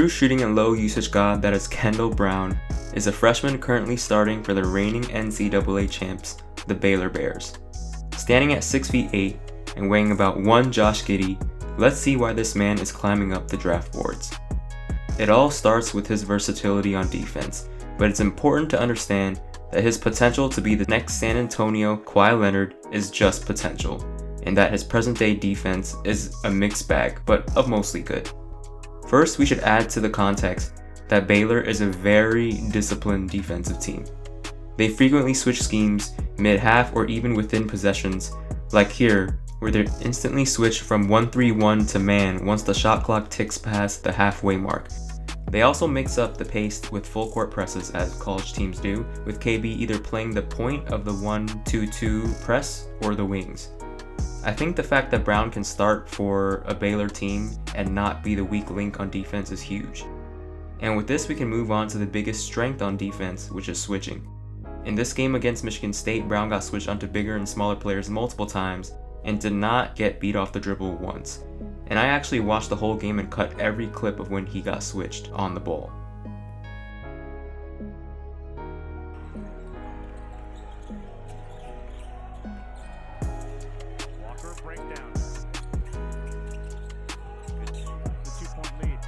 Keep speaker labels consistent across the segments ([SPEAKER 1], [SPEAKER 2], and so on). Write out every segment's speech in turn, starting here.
[SPEAKER 1] true shooting and low usage god that is Kendall Brown is a freshman currently starting for the reigning NCAA champs, the Baylor Bears. Standing at 6'8" and weighing about 1 Josh Giddey, let's see why this man is climbing up the draft boards. It all starts with his versatility on defense, but it's important to understand that his potential to be the next San Antonio Kawhi Leonard is just potential, and that his present-day defense is a mixed bag, but of mostly good. First, we should add to the context that Baylor is a very disciplined defensive team. They frequently switch schemes mid-half or even within possessions, like here, where they instantly switch from 1-3-1 to man once the shot clock ticks past the halfway mark. They also mix up the pace with full court presses as college teams do, with KB either playing the point of the 1-2-2 press or the wings. I think the fact that Brown can start for a Baylor team and not be the weak link on defense is huge. And with this we can move on to the biggest strength on defense, which is switching. In this game against Michigan State, Brown got switched onto bigger and smaller players multiple times and did not get beat off the dribble once. And I actually watched the whole game and cut every clip of when he got switched on the ball.
[SPEAKER 2] Walker breakdown. The 2-point lead.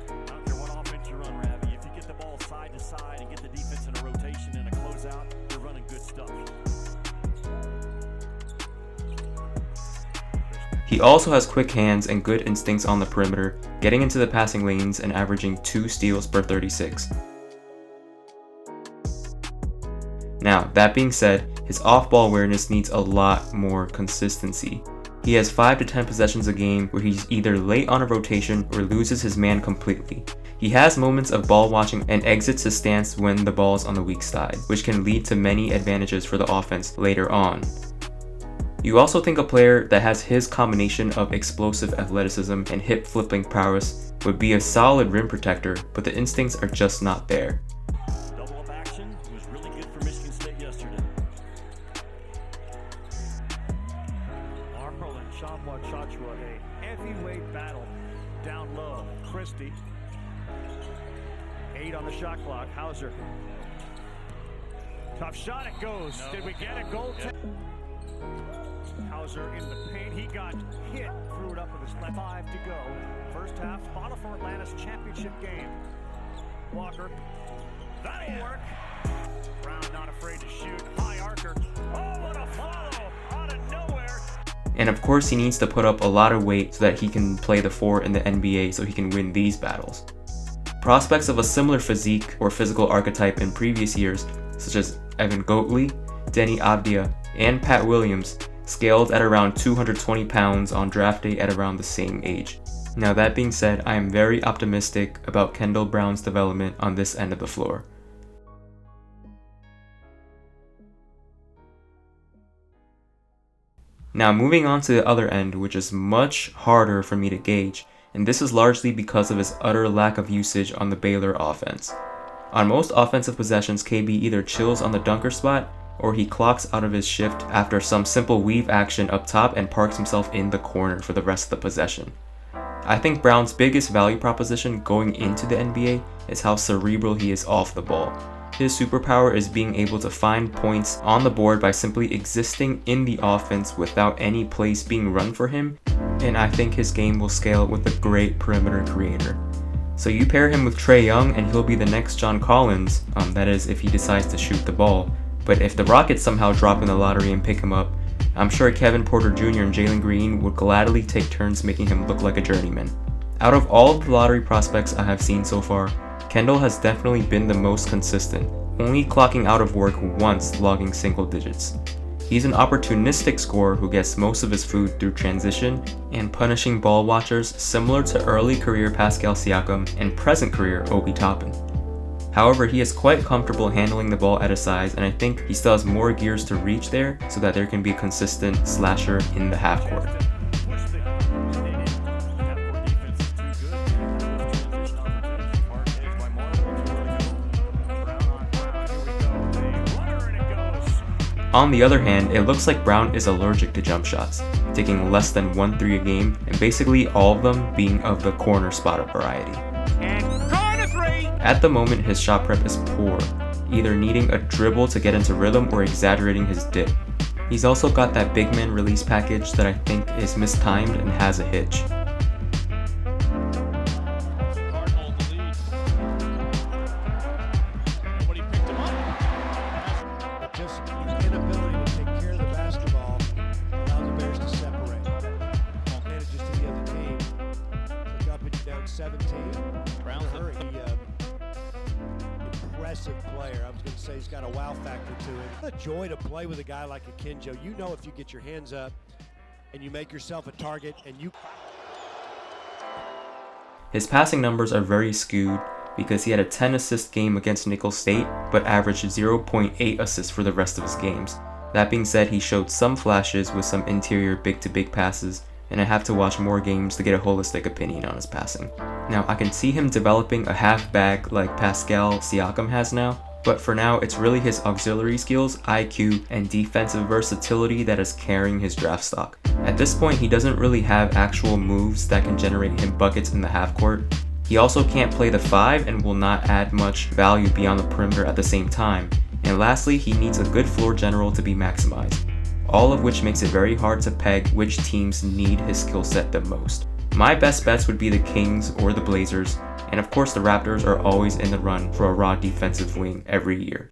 [SPEAKER 2] I don't care what offense you run, Ravi. If you get the ball side to side and get the defense in a rotation and a closeout, you're running good stuff.
[SPEAKER 1] He also has quick hands and good instincts on the perimeter, getting into the passing lanes and averaging 2 steals per 36. Now, that being said, his off-ball awareness needs a lot more consistency. He has 5 to 10 possessions a game where he's either late on a rotation or loses his man completely. He has moments of ball watching and exits his stance when the ball's on the weak side, which can lead to many advantages for the offense later on. You also think a player that has his combination of explosive athleticism and hip flipping prowess would be a solid rim protector, but the instincts are just not there.
[SPEAKER 2] Double up action was really good for Michigan State yesterday. Arnold and Shamwa Chachua, a heavyweight battle down low. Christie, 8 on the shot clock. Hauser, tough shot, it goes. No. Did we get a goal? Hauser in the paint, he got hit, threw it up with his left. 5 to go. First half, bottle for Atlanta's championship game. Walker, that'll work. Brown not afraid to shoot. High archer. Oh, what a follow out of nowhere.
[SPEAKER 1] And of course he needs to put up a lot of weight so that he can play the 4 in the NBA so he can win these battles. Prospects of a similar physique or physical archetype in previous years, such as Evan Goatley, Denny Avdia, and Pat Williams, scaled at around 220 pounds on draft day at around the same age. Now that being said, I am very optimistic about Kendall Brown's development on this end of the floor. Now moving on to the other end, which is much harder for me to gauge, and this is largely because of his utter lack of usage on the Baylor offense. On most offensive possessions, KB either chills on the dunker spot or he clocks out of his shift after some simple weave action up top and parks himself in the corner for the rest of the possession. I think Brown's biggest value proposition going into the NBA is how cerebral he is off the ball. His superpower is being able to find points on the board by simply existing in the offense without any plays being run for him, and I think his game will scale with a great perimeter creator. So you pair him with Trae Young and he'll be the next John Collins, that is if he decides to shoot the ball. But if the Rockets somehow drop in the lottery and pick him up, I'm sure Kevin Porter Jr. and Jalen Green would gladly take turns making him look like a journeyman. Out of all of the lottery prospects I have seen so far, Kendall has definitely been the most consistent, only clocking out of work once logging single digits. He's an opportunistic scorer who gets most of his food through transition and punishing ball watchers, similar to early career Pascal Siakam and present career Obi Toppin. However, he is quite comfortable handling the ball at his size, and I think he still has more gears to reach there so that there can be a consistent slasher in the half court. On the other hand, it looks like Brown is allergic to jump shots, taking less than 1 3 a game, and basically all of them being of the corner spot variety.
[SPEAKER 2] And corner 3!
[SPEAKER 1] At the moment, his shot prep is poor, either needing a dribble to get into rhythm or exaggerating his dip. He's also got that big man release package that I think is mistimed and has a hitch.
[SPEAKER 3] Impressive player. I was going to say he's got a wow factor to him. What a joy to play with a guy like a Kenjo. You know, if you get your hands up and you make yourself a target and you...
[SPEAKER 1] His passing numbers are very skewed because he had a 10 assist game against Nicholls State, but averaged 0.8 assists for the rest of his games. That being said, he showed some flashes with some interior big-to-big passes, and I have to watch more games to get a holistic opinion on his passing. Now, I can see him developing a half bag like Pascal Siakam has now, but for now, it's really his auxiliary skills, IQ, and defensive versatility that is carrying his draft stock. At this point, he doesn't really have actual moves that can generate him buckets in the half court. He also can't play the 5 and will not add much value beyond the perimeter at the same time. And lastly, he needs a good floor general to be maximized, all of which makes it very hard to peg which teams need his skill set the most. My best bets would be the Kings or the Blazers, and of course the Raptors are always in the run for a raw defensive wing every year.